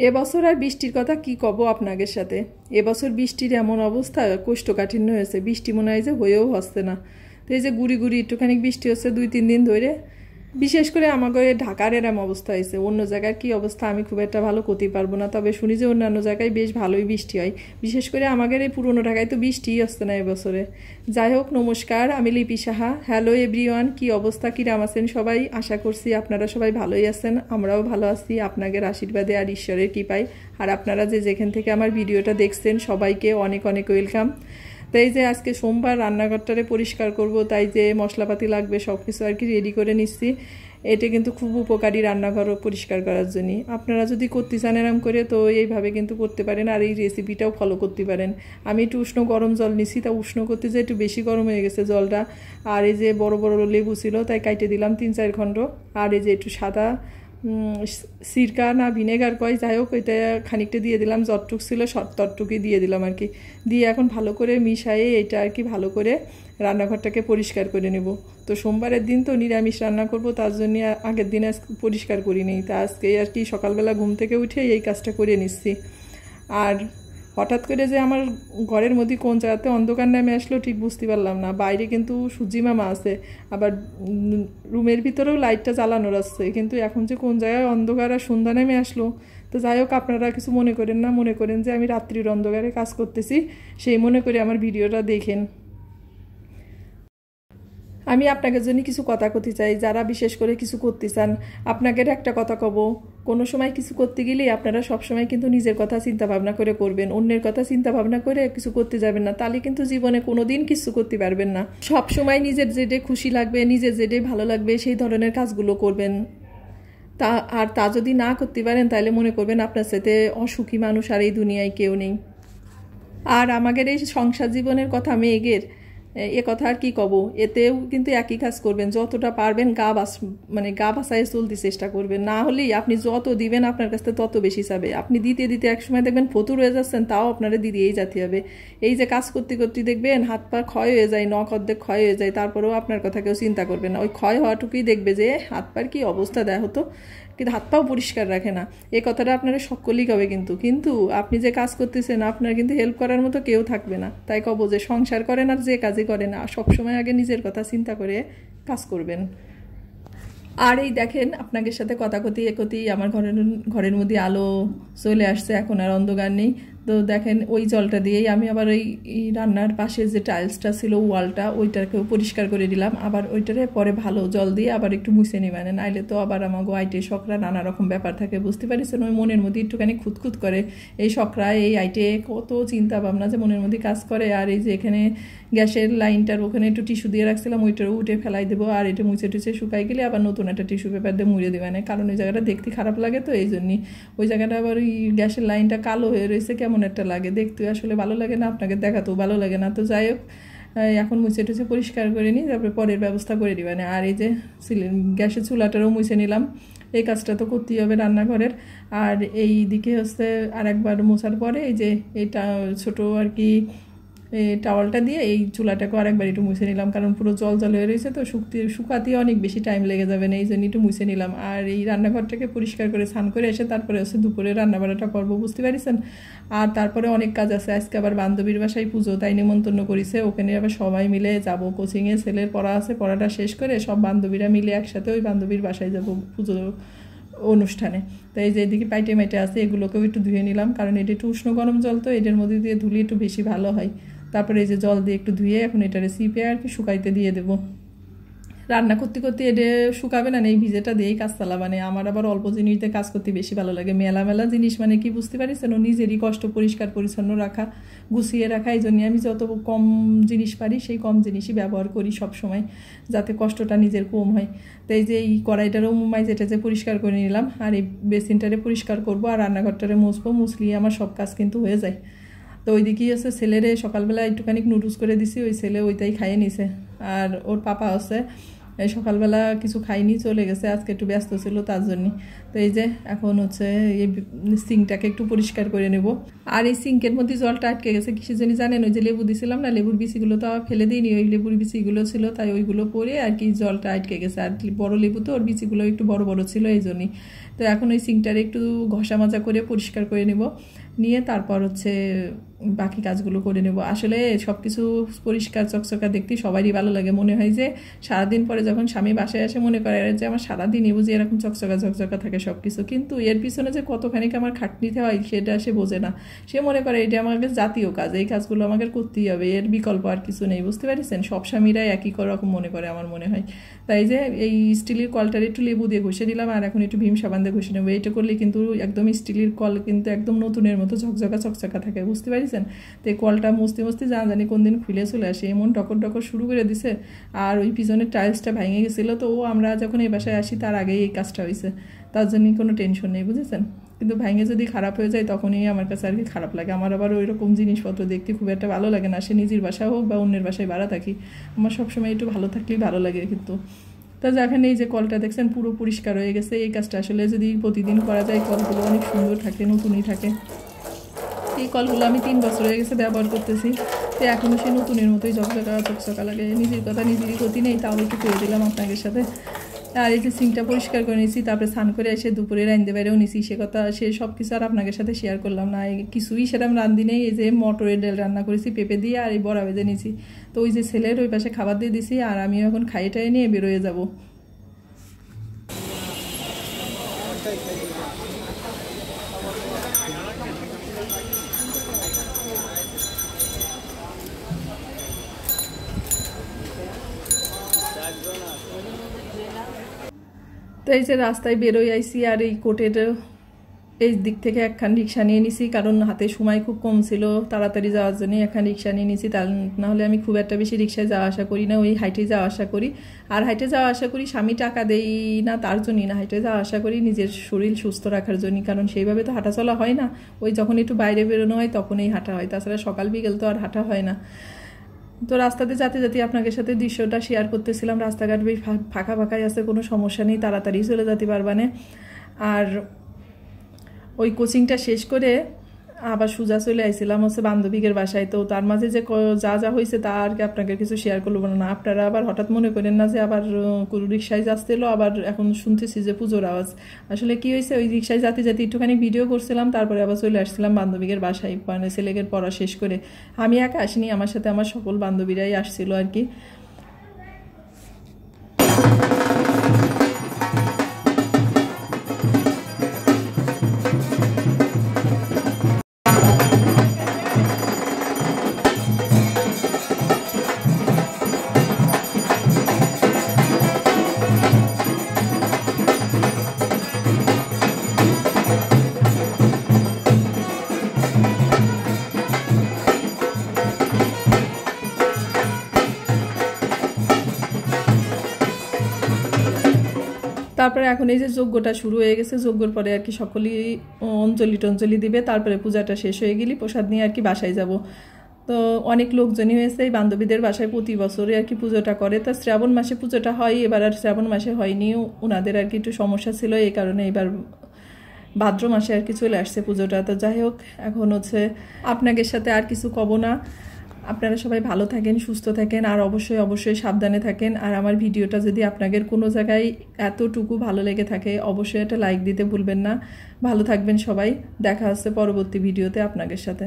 এবছর আর বৃষ্টির কথা কি কব আপনাদের সাথে। এবছর বৃষ্টির এমন অবস্থা, কোষ্ঠকাঠিন্য হয়েছে। বৃষ্টি মনে হয় যে হয়েও হচ্ছে না। তো এই যে গুড়ি গুড়ি একটুখানি বৃষ্টি হচ্ছে 2-3 দিন ধরে। বিশেষ করে আমাদের ঢাকার এরম অবস্থা হয়েছে। অন্য জায়গার কি অবস্থা আমি খুব একটা ভালো করতে পারবো না, তবে শুনি যে অন্যান্য জায়গায় বেশ ভালোই বৃষ্টি হয়। বিশেষ করে আমাদের এই পুরনো ঢাকায় তো বৃষ্টিই আসছে না এবছরে। যাই হোক, নমস্কার, আমি লিপি সাহা। হ্যালো এভরিওয়ান, কি অবস্থা, কিরাম আছেন সবাই? আশা করছি আপনারা সবাই ভালোই আছেন, আমরাও ভালো আছি আপনাদের আশীর্বাদে আর ঈশ্বরের কৃপায়। আর আপনারা যে যেখান থেকে আমার ভিডিওটা দেখছেন সবাইকে অনেক অনেক ওয়েলকাম। তাই যে আজকে সোমবার রান্নাঘরটারে পরিষ্কার করব, তাই যে মশলাপাতি লাগবে সব কিছু আর কি রেডি করে নিচ্ছি। এটা কিন্তু খুব উপকারী রান্নাঘর পরিষ্কার করার জন্য। আপনারা যদি করতে চান এরম করে তো এইভাবে কিন্তু করতে পারেন, আর এই রেসিপিটাও ফলো করতে পারেন। আমি একটু উষ্ণ গরম জল নিছি, তা উষ্ণ করতে যে একটু বেশি গরম হয়ে গেছে জলটা। আর এই যে বড় বড় লেবু ছিল তাই কাইটে দিলাম 3-4 খণ্ড। আর এই যে একটু সাদা সিরকা না ভিনেগার কয়, যাই হোক এটা খানিকটা দিয়ে দিলাম, যতটুক ছিল ততটুকুই দিয়ে দিলাম আর কি। দিয়ে এখন ভালো করে মিশাইয়ে এটা আর কি ভালো করে রান্নাঘরটাকে পরিষ্কার করে নেব। তো সোমবারের দিন তো নিরামিষ রান্না করব, তার জন্য আগের দিন পরিষ্কার করিনি। তা আজকে আর কি সকালবেলা ঘুম থেকে উঠে এই কাজটা করে নিচ্ছি। আর হঠাৎ করে যে আমার ঘরের মধ্যে কোন জায়গাতে অন্ধকার নেমে আসলো ঠিক বুঝতে পারলাম না। বাইরে কিন্তু সূর্যি মামা আছে, আবার রুমের ভিতরেও লাইটটা জ্বালানোর আছে, কিন্তু এখন যে কোন জায়গায় অন্ধকার আর সন্ধ্যা নেমে আসলো। তো যাই হোক, আপনারা কিছু মনে করেন না, মনে করেন যে আমি রাত্রির অন্ধকারে কাজ করতেছি, সেই মনে করে আমার ভিডিওটা দেখেন। আমি আপনাদের জন্য কিছু কথা করতে চাই, যারা বিশেষ করে কিছু করতে চান। আপনাদের একটা কথা কব, কোনো সময় কিছু করতে গেলে আপনারা সবসময় কিন্তু নিজের কথা চিন্তা ভাবনা করে করবেন, অন্যের কথা চিন্তা ভাবনা করে কিছু করতে যাবেন না, তাহলে কিন্তু জীবনে কোনো দিন কিছু করতে পারবেন না। সব সময় নিজের যেটা খুশি লাগবে, নিজের যেটা ভালো লাগবে সেই ধরনের কাজগুলো করবেন। তা যদি না করতে পারেন তাহলে মনে করবেন আপনার সাথে অসুখী মানুষ আর এই দুনিয়ায় কেউ নেই। আর আমাদের এই সংসার জীবনের কথা মেয়েদের এ কথা আর কি কব, এতেও কিন্তু একই কাজ করবেন। যতটা পারবেন গা বাসায় চলতে চেষ্টা করবেন, না হলেই আপনি যত দিবেন আপনার কাছ থেকে তত বেশি চাবে। আপনি দিতে দিতে একসময় দেখবেন ফতুর হয়ে যাচ্ছেন, তাও আপনারা দিয়েই যেতে হবে। এই যে কাজ করতে করতে দেখবেন হাত পা ক্ষয় হয়ে যায়, নখ অর্ধেক ক্ষয় হয়ে যায়, তারপরেও আপনার কথা কেউ চিন্তা করবে না। ওই ক্ষয় হওয়াটুকুই দেখবে যে হাত পার কি অবস্থা দেয় হতো, কিন্তু হাত পাও পরিষ্কার রাখে না। এই কথাটা আপনারা সকলেই কবে, কিন্তু আপনি যে কাজ করতেছেন আপনার কিন্তু হেল্প করার মতো কেউ থাকবে না। তাই কব যে সংসার করেন আর যে কাজই করেন সবসময় আগে নিজের কথা চিন্তা করে কাজ করবেন। আর এই দেখেন, আপনাদের সাথে কথা কতি আমার ঘরের মধ্যে আলো চলে আসছে, এখন আর অন্ধকার নেই। তো দেখেন ওই জলটা দিয়েই আমি আবার ওই রান্নার পাশে যে টাইলসটা ছিল ওয়ালটা, ওইটাকেও পরিষ্কার করে দিলাম। আবার ওইটারে পরে ভালো জল দিয়ে আবার একটু মুছে নিই, মানে নাইলে তো আবার আমাকে আইটে শখরা নানা রকম ব্যাপার থাকে, বুঝতে পারিছেন। ওই মনের মধ্যে একটুখানি খুঁতখুত করে এই শখরা, এই আইটে কত চিন্তা ভাবনা যে মনের মধ্যে কাজ করে। আর এই যে এখানে গ্যাসের লাইনটার ওখানে একটু টিস্যু দিয়ে রাখছিলাম, ওইটারও উঠে ফেলাই দেবো। আর এটা মুছে টুছে শুকাই গেলে আবার নতুন একটা টিস্যু পেপার দিয়ে মুড়ে দেবে না, কারণ ওই জায়গাটা দেখতে খারাপ লাগে। তো এই জন্যই ওই জায়গাটা আবার ওই গ্যাসের লাইনটা কালো হয়ে রয়েছে, কেমন একটা লাগে দেখতে, আসলে ভালো লাগে না, আপনাকে দেখাতেও ভালো লাগে না। তো যাই হোক, এখন মুছে টুছে পরিষ্কার করে নিই, তারপরে পরের ব্যবস্থা করে দিবা না। আর এই যে গ্যাসের চুলাটারও মুছে নিলাম, এই কাজটা তো করতেই হবে রান্নাঘরের। আর এই দিকে হচ্ছে আর একবার মোছার পরে এই যে এটা ছোটো আর কি টাওয়ালটা দিয়ে এই চুলাটাকে আরেকবার একটু মুছে নিলাম, কারণ পুরো জল জল হয়ে রয়েছে, তো শুকাতে অনেক বেশি টাইম লেগে যাবে না, এই জন্য একটু মুছে নিলাম। আর এই রান্নাঘরটাকে পরিষ্কার করে স্নান করে এসে তারপরে হচ্ছে দুপুরে রান্নাবাড়াটা করবো, বুঝতে পারিছেন। আর তারপরে অনেক কাজ আছে। আজকে আবার বান্ধবীর বাসায় পুজো, তাই নিমন্ত্রণ করেছে, ওখানে আবার সবাই মিলে যাব। কোচিংয়ে ছেলের পড়া আছে, পড়াটা শেষ করে সব বান্ধবীরা মিলে একসাথে ওই বান্ধবীর বাসায় যাব পুজো অনুষ্ঠানে। তো এই যে এদিকে পাইটে মাইটে আছে, এগুলোকেও একটু ধুয়ে নিলাম, কারণ এটা একটু উষ্ণ গরম জল, তো এটার মধ্যে দিয়ে ধুলে একটু বেশি ভালো হয়। তারপরে এই যে জল দিয়ে একটু ধুয়ে এখন এটারে চিপে আর কি শুকাইতে দিয়ে দেবো। রান্না করতে করতে এটা শুকাবে না, এই ভিজেটা দিয়েই কাজ চালাবানে। আমার আবার অল্প জিনিসতে কাজ করতে বেশি ভালো লাগে। মেলা মেলা জিনিস মানে কি বুঝতে পারিছেন, ও নিজেরই কষ্ট পরিষ্কার পরিচ্ছন্ন রাখা, গুছিয়ে রাখা। এই জন্য আমি যত কম জিনিস পারি সেই কম জিনিসই ব্যবহার করি সব সময়, যাতে কষ্টটা নিজের কম হয়। তো এই যে এই কড়াইটারও যেটা যে পরিষ্কার করে নিলাম, আর এই বেসিনটারে পরিষ্কার করবো, আর রান্নাঘরটারে মুছবো, মুছলিয়ে আমার সব কাজ কিন্তু হয়ে যায়। তো ওই দিকেই হচ্ছে ছেলেরে সকালবেলা একটুখানি নুডলস করে দিছি, ওই ছেলে ওইটাই খাইয়ে নিছে। আর ওর পাপা হচ্ছে সকালবেলা কিছু খাইনি, চলে গেছে, আজকে একটু ব্যস্ত ছিল তার জন্যই। তো এই যে এখন হচ্ছে এই সিঙ্কটাকে একটু পরিষ্কার করে নেব। আর এই সিঙ্কের মধ্যে জলটা আটকে গেছে কিসের জন্য জানেন, ওই যে লেবু দিছিলাম না, লেবুর বিচিগুলো তো ফেলে দিইনি, ওই লেবুর বিচিগুলো ছিল তাই ওইগুলো পরে আর কি জলটা আটকে গেছে। আর বড় লেবু তো ওর বিচিগুলো একটু বড় বড় ছিল এই জন্যই। তো এখন ওই সিঙ্কটারে একটু ঘষা মাজা করে পরিষ্কার করে নেব, নিয়ে তারপর হচ্ছে বাকি কাজগুলো করে নেব। আসলে সব কিছু পরিষ্কার চকচকা দেখতে সবারই ভালো লাগে, মনে হয় যে সারাদিন পরে যখন স্বামী বাসায় আসে মনে করে যে আমার সারাদিনই বুঝি এরকম চকচকা চকচকা থাকে সব কিছু, কিন্তু এর পিছনে যে কতখানি আমার খাটনিতে হয় সেটা সে বোঝে না। সে মনে করে এটা আমাদের জাতীয় কাজ, এই কাজগুলো আমাকে করতেই হবে, এর বিকল্প আর কিছু নেই। বুঝতে পারছেন, সব স্বামীরাই একই রকম মনে করে আমার মনে হয়। তাই যে এই স্টিলের কলটার একটু লেবু দিয়ে ঘষে নিলাম, আর এখন একটু ভীম সাবান দিয়ে ঘষে নেবো। এটা করলে কিন্তু একদম স্টিলের কল কিন্তু একদম নতুনের মতো ঝকঝকা চকচকা থাকে। বুঝতে পারছেন, তো এই কলটা মুছতে মুছতে জানি কোন দিন খুলে চলে আসে, এমন টকর টকর শুরু করে দিছে। আর ওই পিছনের টাইলসটা ভেঙে গেছিলো, তো আমরা যখন এই বাসায় আসি তার আগেই এই কাজটা হয়েছে, তার জন্যই কোনো টেনশন নেই। বুঝেছেন, কিন্তু ভেঙে যদি খারাপ হয়ে যায় তখনই আমার কাছে আর কি খারাপ লাগে। আমার আবার ওই রকম জিনিসপত্র দেখতে খুব একটা ভালো লাগে না, সে নিজের বাসায় হোক বা অন্যের বাসায় ভাড়া থাকি, আমার সবসময় একটু ভালো থাকলেই ভালো লাগে। কিন্তু তা যেখানে এই যে কলটা দেখছেন পুরো পরিষ্কার হয়ে গেছে, এই কাজটা আসলে যদি প্রতিদিন করা যায় কলগুলো অনেক সুন্দর থাকে, নতুনই থাকে। এই কলগুলো আমি 3 বছর হয়ে গেছে ব্যবহার করতেছি, তো এখনও সে নতুনের মতোই চকচকা চকচকা লাগে। নিজের কথা নিজেরই ক্ষতি নেই, তাও একটু করে দিলাম আপনাদের সাথে। আর এই যে সিঙ্কটা পরিষ্কার করে নিয়েছি, তারপরে স্নান করে এসে দুপুরে রাঁধতে বাইরেও নিয়েছি, সে কথা সে সব কিছু আর আপনাদের সাথে শেয়ার করলাম না। কিছুই সেরকম রান্ধি নেই, এই যে মটরের ডাল রান্না করেছি পেঁপে দিয়ে, আর এই বড়া ভেজে নিয়েছি। তো ওই যে ছেলের ওই পাশে খাবার দিয়ে দিছি, আর আমি এখন খাইটাই নিয়ে বেরোয় যাব। তো এই যে রাস্তায় বেরোয় আইসি, আর এই কোর্টের এই দিক থেকে একখান রিক্সা নিয়ে নিছি, কারণ হাতে সময় খুব কম ছিল, তাড়াতাড়ি যাওয়ার জন্য একখান রিক্সা নিয়ে নিছি। তা নাহলে আমি খুব একটা বেশি রিক্সায় যাওয়া আসা করি না, ওই হাইটে যাওয়া আসা করি। আর হাইটে যাওয়া আসা করি স্বামী টাকা দেই না তার জন্যই না, হাইটে যাওয়া আসা করি নিজের শরীর সুস্থ রাখার জন্য, কারণ সেইভাবে তো হাঁটা চলা হয় না, ওই যখন একটু বাইরে বেরোনো হয় তখনই হাঁটা হয়, তাছাড়া সকাল বিকেল তো আর হাঁটা হয় না। তো রাস্তাতে যেতে যেতে আপনাদের সাথে দৃশ্যটা শেয়ার করতেছিলাম, রাস্তাঘাট বেশ ফাঁকা ফাঁকাই আছে, কোনো সমস্যা নেই, তাড়াতাড়ি চলে যেতে পারবানে। আর ওই কোচিংটা শেষ করে আবার সোজা চলে আইছিলাম হচ্ছে বান্ধবীদের বাসায়। তো তার মাঝে যে যা যা হয়েছে তা আর কি আপনাকে কিছু শেয়ার করবো না, আপনারা আবার হঠাৎ মনে করেন না যে আবার রিক্সায় যাচ্ছিল, আবার এখন শুনতেছি যে পুজোর আওয়াজ। আসলে কি হয়েছে, ওই রিক্সায় যাতে যাতে একটুখানি ভিডিও করছিলাম, তারপরে আবার চলে আসছিলাম বান্ধবীদের বাসায়, মানে ছেলেদের পড়া শেষ করে। আমি একা আসিনি, আমার সাথে আমার সকল বান্ধবীরাই আসছিল আর কি। তারপরে এখন এই যে যজ্ঞটা শুরু হয়ে গেছে, যজ্ঞর পরে আর কি সকলেই অঞ্জলি টঞ্জলি দিবে, তারপরে পূজাটা শেষ হয়ে গেলে প্রসাদ নিয়ে আর কি বাসায় যাব। তো অনেক লোকজনই হয়েছে, এই বান্ধবীদের বাসায় প্রতি বছরে আর কি পুজোটা করে। তা শ্রাবণ মাসে পুজোটা হয়, এবার আর শ্রাবণ মাসে হয়নি, ওনাদের আর কি একটু সমস্যা ছিল, এই কারণে এবার ভাদ্র মাসে আর কি চলে আসছে পুজোটা। তো যাই হোক, এখন হচ্ছে আপনাদের সাথে আর কিছু কব না। আপনারা সবাই ভালো থাকেন, সুস্থ থাকেন, আর অবশ্যই অবশ্যই সাবধানে থাকেন। আর আমার ভিডিওটা যদি আপনাদের কোনো জায়গায় এতটুকু ভালো লেগে থাকে অবশ্যই একটা লাইক দিতে ভুলবেন না। ভালো থাকবেন সবাই, দেখা হচ্ছে পরবর্তী ভিডিওতে আপনাদের সাথে।